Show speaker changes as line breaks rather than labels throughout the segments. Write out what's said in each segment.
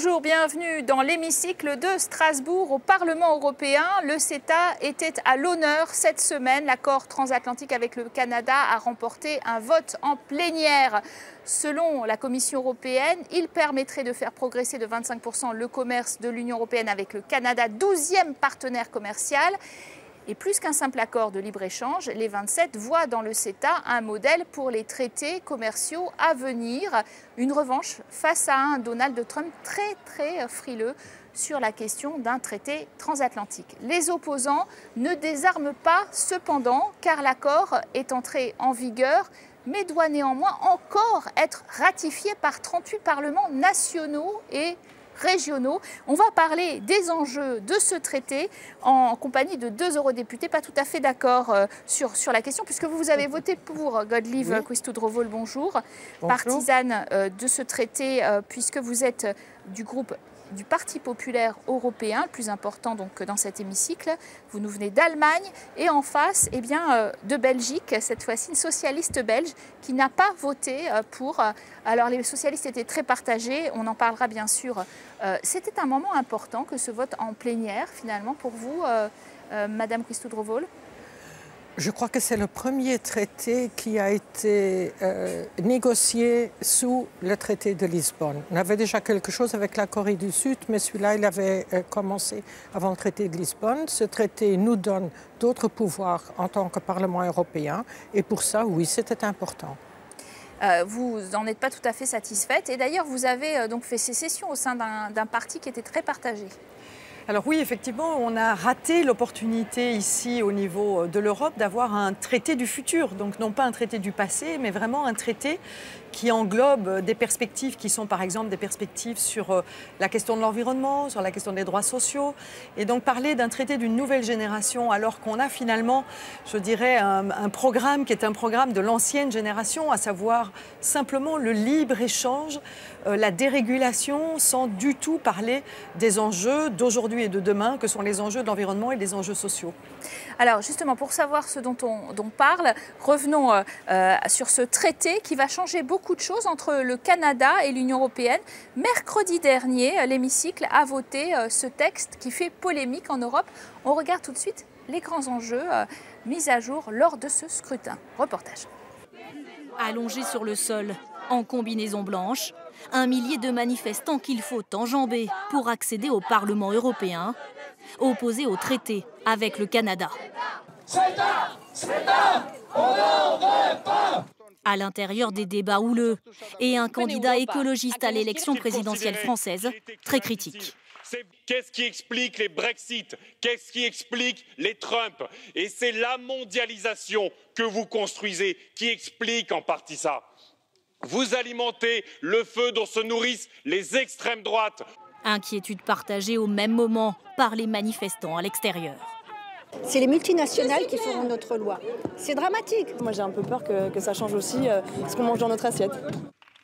Bonjour, bienvenue dans l'hémicycle de Strasbourg au Parlement européen. Le CETA était à l'honneur cette semaine. L'accord transatlantique avec le Canada a remporté un vote en plénière. Selon la Commission européenne, il permettrait de faire progresser de 25% le commerce de l'Union européenne avec le Canada, 12e partenaire commercial. Et plus qu'un simple accord de libre-échange, les 27 voient dans le CETA un modèle pour les traités commerciaux à venir. Une revanche face à un Donald Trump très frileux sur la question d'un traité transatlantique. Les opposants ne désarment pas cependant, car l'accord est entré en vigueur, mais doit néanmoins encore être ratifié par 38 parlements nationaux et régionaux. On va parler des enjeux de ce traité en compagnie de deux eurodéputés pas tout à fait d'accord sur la question, puisque vous avez voté pour Godlieve Quisthoudt-Rowohl, bonjour, partisane de ce traité, puisque vous êtes du groupe du Parti populaire européen, le plus important donc dans cet hémicycle. Vous nous venez d'Allemagne et en face de Belgique, cette fois-ci une socialiste belge qui n'a pas voté pour. Alors les socialistes étaient très partagés, on en parlera bien sûr. C'était un moment important que ce vote en plénière finalement pour vous, Madame Quisthoudt-Rowohl?
Je crois que c'est le premier traité qui a été négocié sous le traité de Lisbonne. On avait déjà quelque chose avec la Corée du Sud, mais celui-là, il avait commencé avant le traité de Lisbonne. Ce traité nous donne d'autres pouvoirs en tant que Parlement européen, et pour ça, oui, c'était important.
Vous n'en êtes pas tout à fait satisfaite, et d'ailleurs, vous avez donc fait sécession au sein d'un parti qui était très partagé.
Alors oui, effectivement, on a raté l'opportunité ici au niveau de l'Europe d'avoir un traité du futur. Donc non pas un traité du passé, mais vraiment un traité qui englobe des perspectives qui sont par exemple des perspectives sur la question de l'environnement, sur la question des droits sociaux. Et donc parler d'un traité d'une nouvelle génération alors qu'on a finalement, je dirais, un programme qui est un programme de l'ancienne génération, à savoir simplement le libre-échange, la dérégulation, sans du tout parler des enjeux d'aujourd'hui et de demain, que sont les enjeux de l'environnement et des enjeux sociaux.
Alors justement, pour savoir ce dont on parle, revenons sur ce traité qui va changer beaucoup de choses entre le Canada et l'Union européenne. Mercredi dernier, l'hémicycle a voté ce texte qui fait polémique en Europe. On regarde tout de suite les grands enjeux mis à jour lors de ce scrutin. Reportage.
Allongés sur le sol, en combinaison blanche, un millier de manifestants qu'il faut enjamber pour accéder au Parlement européen, opposés au traité avec le Canada. À l'intérieur des débats houleux et un candidat écologiste à l'élection présidentielle française très critique.
Qu'est-ce qui explique les Brexit? Qu'est-ce qui explique les Trump? Et c'est la mondialisation que vous construisez qui explique en partie ça. Vous alimentez le feu dont se nourrissent les extrêmes droites.
Inquiétude partagée au même moment par les manifestants à l'extérieur.
C'est les multinationales qui feront notre loi. C'est dramatique.
Moi j'ai un peu peur que ça change aussi ce qu'on mange dans notre assiette.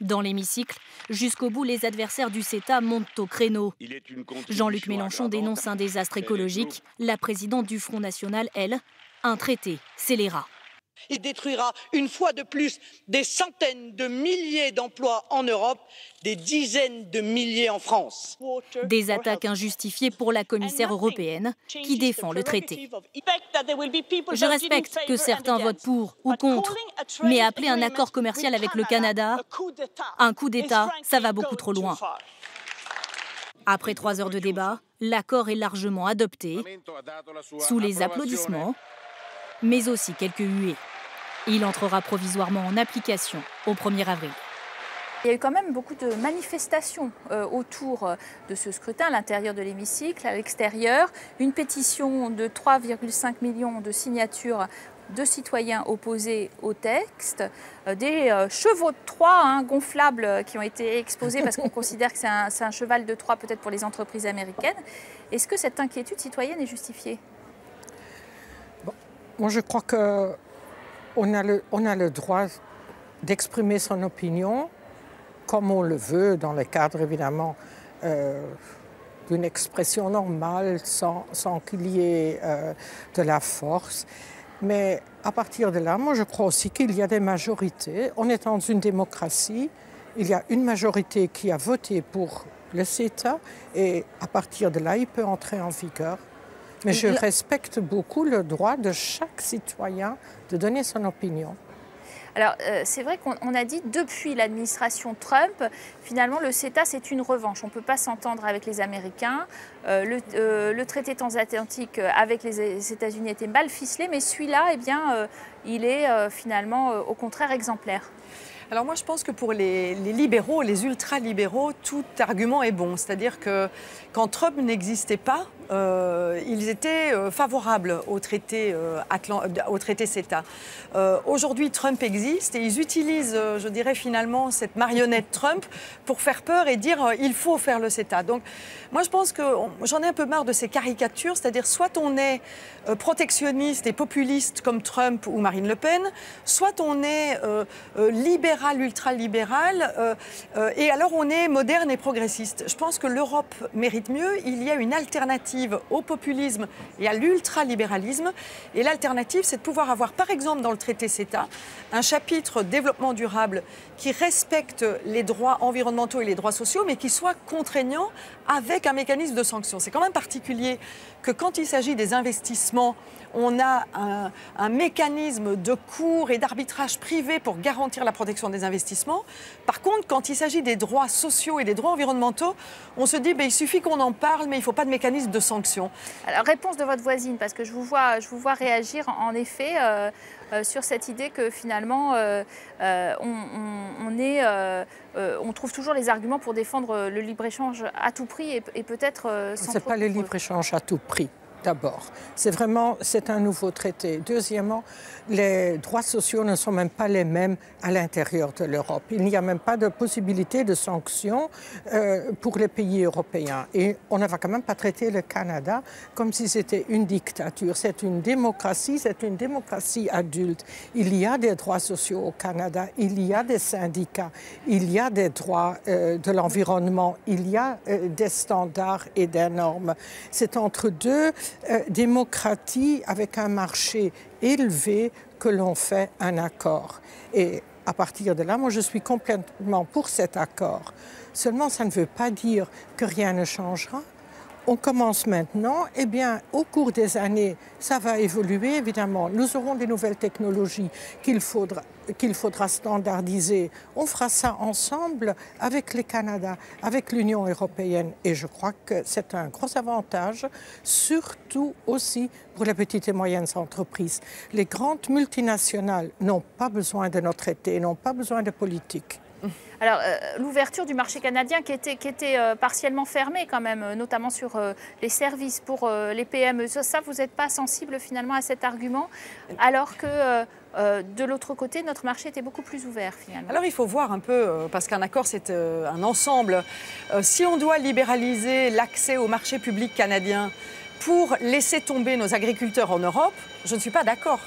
Dans l'hémicycle, jusqu'au bout, les adversaires du CETA montent au créneau. Jean-Luc Mélenchon dénonce un désastre écologique. La présidente du Front National, elle, un traité scélérat.
Il détruira une fois de plus des centaines de milliers d'emplois en Europe, des dizaines de milliers en France.
Des attaques injustifiées pour la commissaire européenne qui défend le traité. Je respecte que certains votent pour ou contre, mais appeler un accord commercial avec le Canada un coup d'État, ça va beaucoup trop loin. Après 3 heures de débat, l'accord est largement adopté, sous les applaudissements, mais aussi quelques huées. Il entrera provisoirement en application au 1er avril.
Il y a eu quand même beaucoup de manifestations autour de ce scrutin, à l'intérieur de l'hémicycle, à l'extérieur. Une pétition de 3,5 millions de signatures de citoyens opposés au texte, des chevaux de Troie gonflables qui ont été exposés parce qu'on considère que c'est un cheval de Troie peut-être pour les entreprises américaines. Est-ce que cette inquiétude citoyenne est justifiée ?
Moi, je crois qu'on a le droit d'exprimer son opinion comme on le veut, dans le cadre évidemment d'une expression normale, sans qu'il y ait de la force. Mais à partir de là, moi je crois aussi qu'il y a des majorités. On est dans une démocratie, il y a une majorité qui a voté pour le CETA, et à partir de là, il peut entrer en vigueur. Mais je respecte beaucoup le droit de chaque citoyen de donner son opinion.
Alors, c'est vrai qu'on a dit, depuis l'administration Trump, finalement, le CETA, c'est une revanche. On ne peut pas s'entendre avec les Américains. Le traité transatlantique avec les États-Unis était mal ficelé, mais celui-là, eh bien, il est finalement, au contraire, exemplaire.
Alors moi, je pense que pour les libéraux, les ultra-libéraux, tout argument est bon. C'est-à-dire que quand Trump n'existait pas, ils étaient favorables au traité CETA. Aujourd'hui, Trump existe et ils utilisent, je dirais finalement, cette marionnette Trump pour faire peur et dire il faut faire le CETA. Donc moi, je pense que j'en ai un peu marre de ces caricatures, c'est-à-dire soit on est protectionniste et populiste comme Trump ou Marine Le Pen, soit on est libéral, ultra-libéral, et alors on est moderne et progressiste. Je pense que l'Europe mérite mieux. Il y a une alternative au populisme et à l'ultralibéralisme. Et l'alternative, c'est de pouvoir avoir, par exemple, dans le traité CETA, un chapitre développement durable qui respecte les droits environnementaux et les droits sociaux, mais qui soit contraignant avec un mécanisme de sanction. C'est quand même particulier que quand il s'agit des investissements, on a un mécanisme de cours et d'arbitrage privé pour garantir la protection des investissements. Par contre, quand il s'agit des droits sociaux et des droits environnementaux, on se dit il suffit qu'on en parle, mais il ne faut pas de mécanisme de sanction.
Alors, réponse de votre voisine, parce que je vous vois réagir en effet sur cette idée que finalement on trouve toujours les arguments pour défendre le libre-échange à tout prix et peut-être sans...
Ce n'est pas le libre-échange à tout prix. D'abord, c'est un nouveau traité. Deuxièmement, les droits sociaux ne sont même pas les mêmes à l'intérieur de l'Europe. Il n'y a même pas de possibilité de sanctions pour les pays européens. Et on ne va quand même pas traiter le Canada comme si c'était une dictature. C'est une démocratie adulte. Il y a des droits sociaux au Canada, il y a des syndicats, il y a des droits de l'environnement, il y a des standards et des normes. C'est entre deux démocratie avec un marché élevé que l'on fait un accord. Et à partir de là, moi je suis complètement pour cet accord. Seulement, ça ne veut pas dire que rien ne changera. On commence maintenant, eh bien, au cours des années, ça va évoluer, évidemment. Nous aurons des nouvelles technologies qu'il faudra standardiser. On fera ça ensemble avec le Canada, avec l'Union européenne. Et je crois que c'est un gros avantage, surtout aussi pour les petites et moyennes entreprises. Les grandes multinationales n'ont pas besoin de nos traités, n'ont pas besoin de politique.
Alors, l'ouverture du marché canadien qui était partiellement fermée quand même, notamment sur les services pour les PME, ça, vous n'êtes pas sensible finalement à cet argument, alors que de l'autre côté, notre marché était beaucoup plus ouvert finalement.
Alors, il faut voir un peu, parce qu'un accord, c'est un ensemble. Si on doit libéraliser l'accès au marché public canadien pour laisser tomber nos agriculteurs en Europe, je ne suis pas d'accord.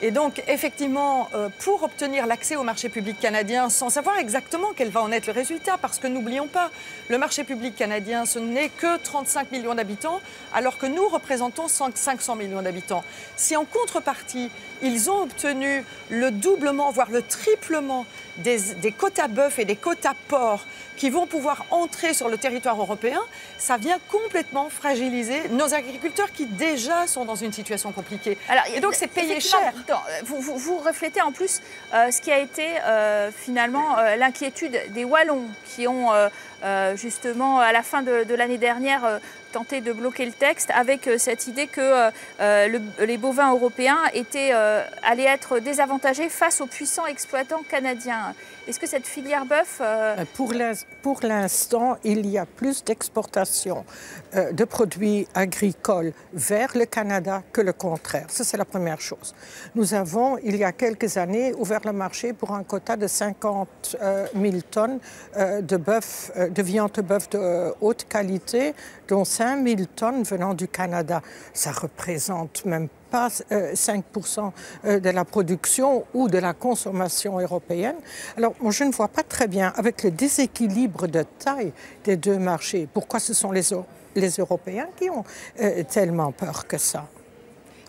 Et donc, effectivement, pour obtenir l'accès au marché public canadien, sans savoir exactement quel va en être le résultat, parce que n'oublions pas, le marché public canadien, ce n'est que 35 millions d'habitants, alors que nous représentons 500 millions d'habitants. Si en contrepartie, ils ont obtenu le doublement, voire le triplement des quotas bœufs et des quotas porcs qui vont pouvoir entrer sur le territoire européen, ça vient complètement fragiliser nos agriculteurs qui déjà sont dans une situation compliquée.
Alors,
et donc c'est payé cher.
Vous reflétez en plus ce qui a été finalement l'inquiétude des Wallons qui ont justement à la fin de l'année dernière tenté de bloquer le texte avec cette idée que les bovins européens allaient être désavantagés face aux puissants exploitants canadiens. Est-ce que cette filière bœuf...
Pour l'instant, il y a plus d'exportation de produits agricoles vers le Canada que le contraire. Ça, c'est la première chose. Nous avons, il y a quelques années, ouvert le marché pour un quota de 50 000 tonnes de viande de bœuf de haute qualité, dont 5 000 tonnes venant du Canada. Ça représente même pas 5% de la production ou de la consommation européenne. Alors, moi, je ne vois pas très bien, avec le déséquilibre de taille des deux marchés, pourquoi ce sont les Européens qui ont tellement peur que ça.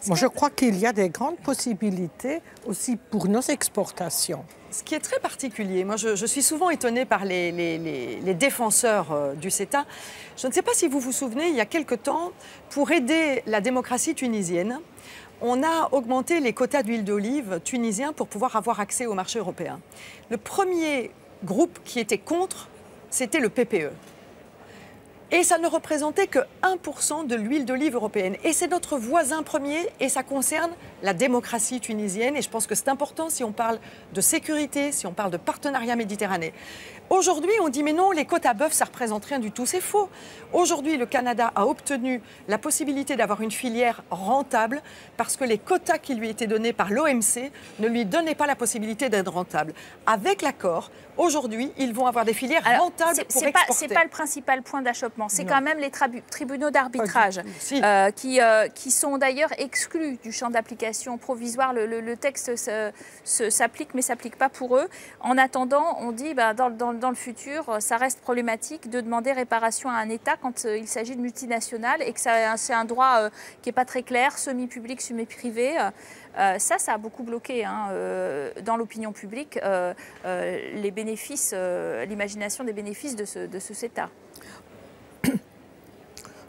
Moi, je crois qu'il y a des grandes possibilités aussi pour nos exportations.
Ce qui est très particulier, moi je suis souvent étonnée par les défenseurs du CETA. Je ne sais pas si vous vous souvenez, il y a quelque temps, pour aider la démocratie tunisienne, on a augmenté les quotas d'huile d'olive tunisiens pour pouvoir avoir accès au marché européen. Le premier groupe qui était contre, c'était le PPE. Et ça ne représentait que 1% de l'huile d'olive européenne. Et c'est notre voisin premier et ça concerne la démocratie tunisienne. Et je pense que c'est important si on parle de sécurité, si on parle de partenariat méditerranéen. Aujourd'hui, on dit mais non, les quotas bœuf, ça ne représente rien du tout. C'est faux. Aujourd'hui, le Canada a obtenu la possibilité d'avoir une filière rentable parce que les quotas qui lui étaient donnés par l'OMC ne lui donnaient pas la possibilité d'être rentable. Avec l'accord, aujourd'hui, ils vont avoir des filières rentables pour exporter.
Ce n'est pas le principal point d'achoppement. C'est quand même les tribunaux d'arbitrage qui sont d'ailleurs exclus du champ d'application provisoire. Le texte s'applique, mais ne s'applique pas pour eux. En attendant, on dit dans le futur, ça reste problématique de demander réparation à un État quand il s'agit de multinationales et que c'est un droit qui n'est pas très clair, semi-public, semi-privé. Ça a beaucoup bloqué dans l'opinion publique les bénéfices, l'imagination des bénéfices de ce CETA.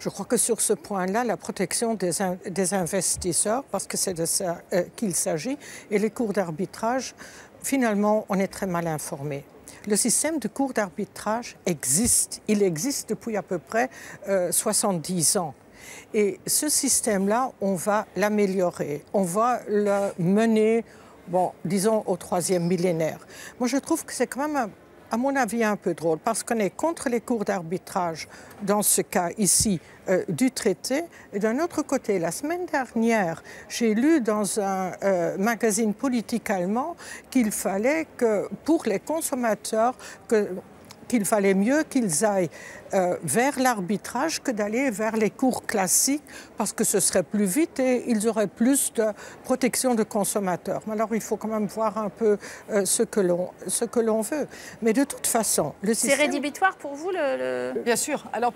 Je crois que sur ce point-là, la protection des investisseurs, parce que c'est de ça qu'il s'agit, et les cours d'arbitrage, finalement, on est très mal informé. Le système de cours d'arbitrage existe. Il existe depuis à peu près 70 ans. Et ce système-là, on va l'améliorer. On va le mener, disons, au 3e millénaire. Moi, je trouve que c'est quand même, à mon avis, un peu drôle, parce qu'on est contre les cours d'arbitrage, dans ce cas ici, du traité. Et d'un autre côté, la semaine dernière, j'ai lu dans un magazine politique allemand qu'il fallait que, pour les consommateurs, qu'il fallait mieux qu'ils aillent vers l'arbitrage que d'aller vers les cours classiques parce que ce serait plus vite et ils auraient plus de protection de consommateurs. Mais alors il faut quand même voir un peu ce que l'on veut. Mais de toute façon, le système...
C'est rédhibitoire pour vous
Bien sûr. Alors,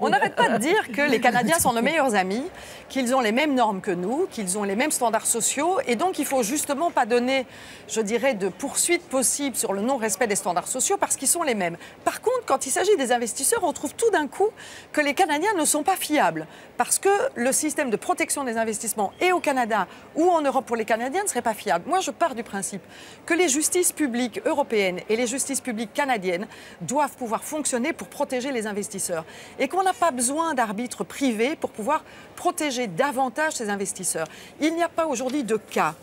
on n'arrête pas de dire que les Canadiens sont nos meilleurs amis, qu'ils ont les mêmes normes que nous, qu'ils ont les mêmes standards sociaux et donc il ne faut justement pas donner, je dirais, de poursuites possibles sur le non-respect des standards sociaux parce qu'ils sont les mêmes. Par contre, quand il s'agit des investisseurs, on trouve tout d'un coup que les Canadiens ne sont pas fiables parce que le système de protection des investissements et au Canada ou en Europe pour les Canadiens ne serait pas fiable. Moi, je pars du principe que les justices publiques européennes et les justices publiques canadiennes doivent pouvoir fonctionner pour protéger les investisseurs et qu'on n'a pas besoin d'arbitres privés pour pouvoir protéger davantage ces investisseurs. Il n'y a pas aujourd'hui de cas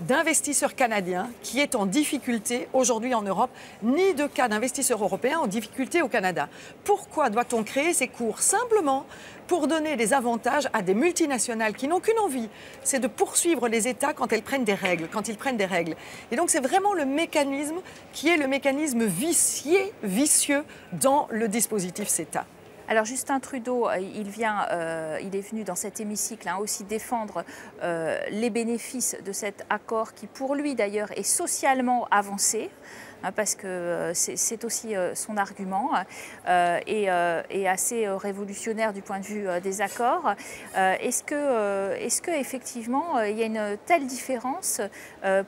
d'investisseurs canadiens qui est en difficulté aujourd'hui en Europe, ni de cas d'investisseurs européens en difficulté au Canada. Pourquoi doit-on créer ces cours? Simplement pour donner des avantages à des multinationales qui n'ont qu'une envie, c'est de poursuivre les États quand ils prennent des règles. Et donc c'est vraiment le mécanisme qui est le mécanisme vicieux dans le dispositif CETA.
Alors Justin Trudeau, il est venu dans cet hémicycle aussi défendre les bénéfices de cet accord qui pour lui d'ailleurs est socialement avancé. Parce que c'est aussi son argument et assez révolutionnaire du point de vue des accords. Est-ce que effectivement il y a une telle différence?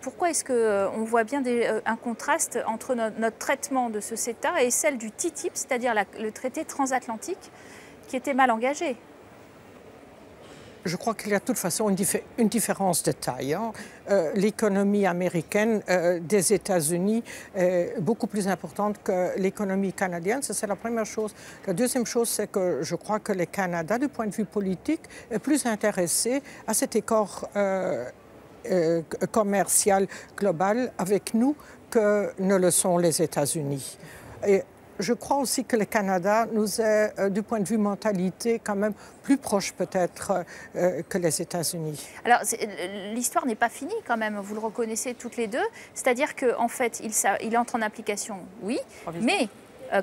Pourquoi est-ce qu'on voit bien un contraste entre notre traitement de ce CETA et celle du TTIP, c'est-à-dire le traité transatlantique qui était mal engagé?
Je crois qu'il y a de toute façon une différence de taille. L'économie américaine des États-Unis est beaucoup plus importante que l'économie canadienne. Ça, c'est la première chose. La deuxième chose, c'est que je crois que le Canada, du point de vue politique, est plus intéressé à cet accord commercial global avec nous que ne le sont les États-Unis. Et je crois aussi que le Canada nous est, du point de vue mentalité, quand même plus proche peut-être que les États-Unis.
Alors, l'histoire n'est pas finie quand même, vous le reconnaissez toutes les deux. C'est-à-dire qu'en fait, il entre en application, oui, mais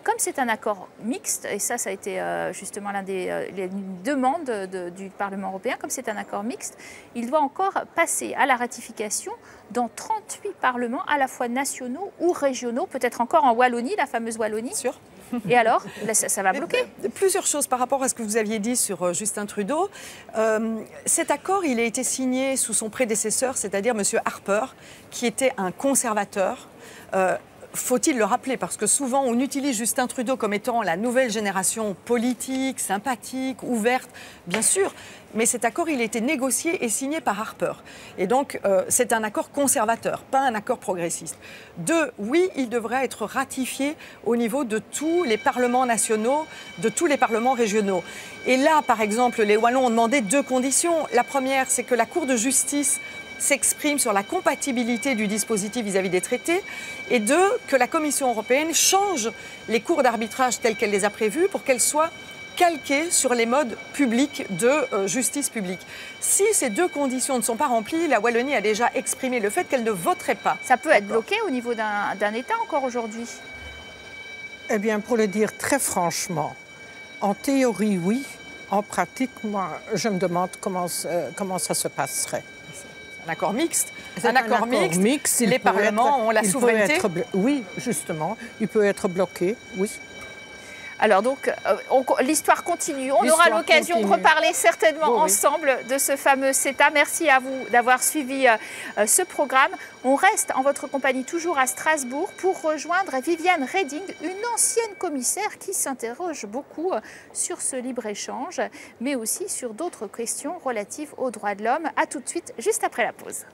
comme c'est un accord mixte, et ça a été justement l'une des demandes du Parlement européen, comme c'est un accord mixte, il doit encore passer à la ratification dans 38 parlements, à la fois nationaux ou régionaux, peut-être encore en Wallonie, la fameuse Wallonie.
Sûr.
Et alors, ça va bloquer?
Plusieurs choses par rapport à ce que vous aviez dit sur Justin Trudeau. Cet accord, il a été signé sous son prédécesseur, c'est-à-dire M. Harper, qui était un conservateur. Faut-il le rappeler, parce que souvent on utilise Justin Trudeau comme étant la nouvelle génération politique, sympathique, ouverte, bien sûr, mais cet accord il a été négocié et signé par Harper. Et donc c'est un accord conservateur, pas un accord progressiste. 2, oui, il devrait être ratifié au niveau de tous les parlements nationaux, de tous les parlements régionaux. Et là, par exemple, les Wallons ont demandé 2 conditions. La première, c'est que la Cour de justice s'exprime sur la compatibilité du dispositif vis-à-vis des traités, et 2, que la Commission européenne change les cours d'arbitrage telles qu'elle les a prévues pour qu'elles soient calquées sur les modes publics de justice publique. Si ces 2 conditions ne sont pas remplies, la Wallonie a déjà exprimé le fait qu'elle ne voterait pas.
Ça peut être bloqué au niveau d'un État encore aujourd'hui?
Eh bien, pour le dire très franchement, en théorie, oui. En pratique, moi, je me demande comment ça se passerait.
Un accord mixte.
Un accord mixte.
Les parlements ont la souveraineté.
Oui, justement. Il peut être bloqué, oui.
Alors donc, l'histoire continue. On aura l'occasion de reparler certainement ensemble de ce fameux CETA. Merci à vous d'avoir suivi ce programme. On reste en votre compagnie toujours à Strasbourg pour rejoindre Viviane Reding, une ancienne commissaire qui s'interroge beaucoup sur ce libre-échange, mais aussi sur d'autres questions relatives aux droits de l'homme. A tout de suite, juste après la pause.